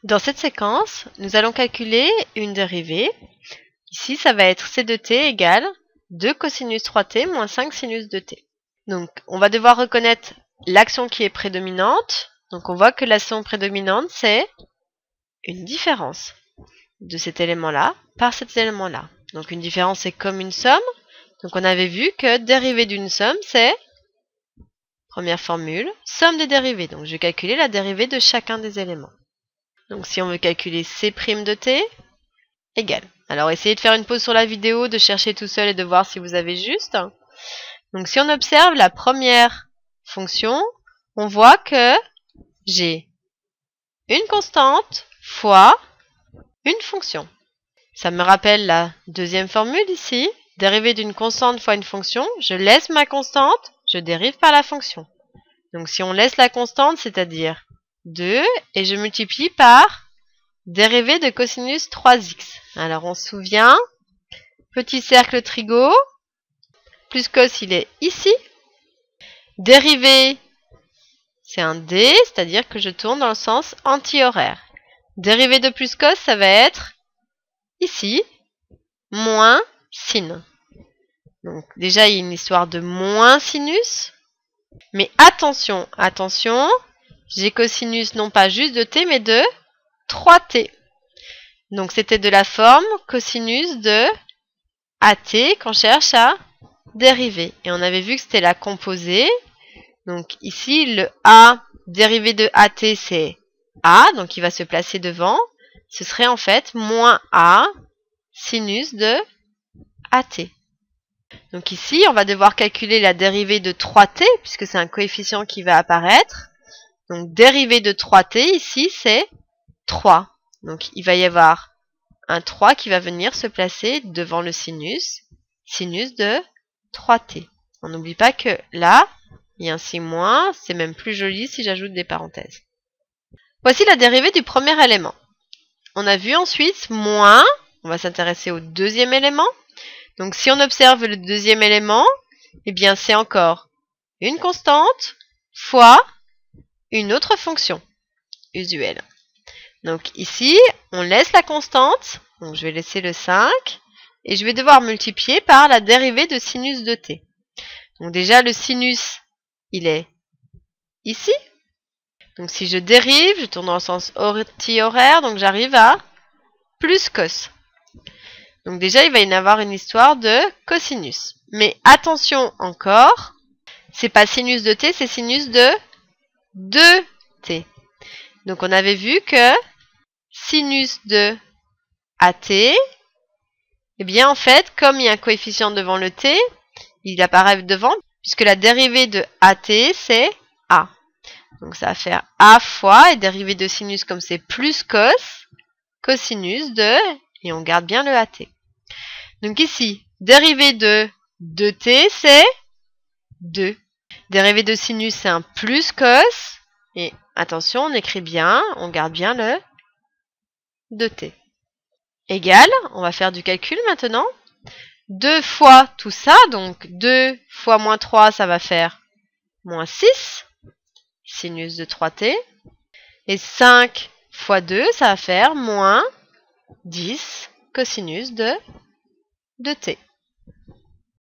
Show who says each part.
Speaker 1: Dans cette séquence, nous allons calculer une dérivée. Ici, ça va être c de t égale 2 cosinus 3t moins 5 sinus de t. Donc, on va devoir reconnaître l'action qui est prédominante. Donc, on voit que l'action prédominante, c'est une différence de cet élément-là par cet élément-là. Donc, une différence, c'est comme une somme. Donc, on avait vu que dérivée d'une somme, c'est, première formule, somme des dérivées. Donc, je vais calculer la dérivée de chacun des éléments. Donc, si on veut calculer c' de t, égale. Alors, essayez de faire une pause sur la vidéo, de chercher tout seul et de voir si vous avez juste. Donc, si on observe la première fonction, on voit que j'ai une constante fois une fonction. Ça me rappelle la deuxième formule ici. Dérivée d'une constante fois une fonction, je laisse ma constante, je dérive par la fonction. Donc, si on laisse la constante, c'est-à-dire 2, et je multiplie par dérivée de cosinus 3x. Alors, on se souvient, petit cercle trigo, plus cos, il est ici. Dérivée, c'est un d, c'est-à-dire que je tourne dans le sens anti-horaire. Dérivée de plus cos, ça va être ici, moins sin. Donc, déjà, il y a une histoire de moins sinus. Mais attention, attention, j'ai cosinus non pas juste de t, mais de 3t. Donc, c'était de la forme cosinus de at qu'on cherche à dériver. Et on avait vu que c'était la composée. Donc, ici, le a dérivé de at, c'est a, donc il va se placer devant. Ce serait en fait moins a sinus de at. Donc ici, on va devoir calculer la dérivée de 3t, puisque c'est un coefficient qui va apparaître. Donc, dérivée de 3t, ici, c'est 3. Donc, il va y avoir un 3 qui va venir se placer devant le sinus de 3t. On n'oublie pas que là, il y a un signe moins, c'est même plus joli si j'ajoute des parenthèses. Voici la dérivée du premier élément. On a vu ensuite moins, on va s'intéresser au deuxième élément. Donc, si on observe le deuxième élément, eh bien, c'est encore une constante fois une autre fonction usuelle. Donc, ici, on laisse la constante. Donc, je vais laisser le 5. Et je vais devoir multiplier par la dérivée de sinus de t. Donc, déjà, le sinus, il est ici. Donc, si je dérive, je tourne dans le sens anti-horaire. Donc, j'arrive à plus cos. Donc déjà, il va y avoir une histoire de cosinus. Mais attention encore, c'est pas sinus de t, c'est sinus de 2t. Donc on avait vu que sinus de at, eh bien en fait, comme il y a un coefficient devant le t, il apparaît devant, puisque la dérivée de at, c'est a. Donc ça va faire a fois, et dérivée de sinus comme c'est plus cos, cosinus de, et on garde bien le at. Donc ici, dérivée de 2t, c'est 2. Dérivée de sinus, c'est un plus cos. Et attention, on écrit bien, on garde bien le 2t. Égale, on va faire du calcul maintenant. 2 fois tout ça, donc 2 fois moins 3, ça va faire moins 6, sinus de 3t. Et 5 fois 2, ça va faire moins 10, cosinus de t.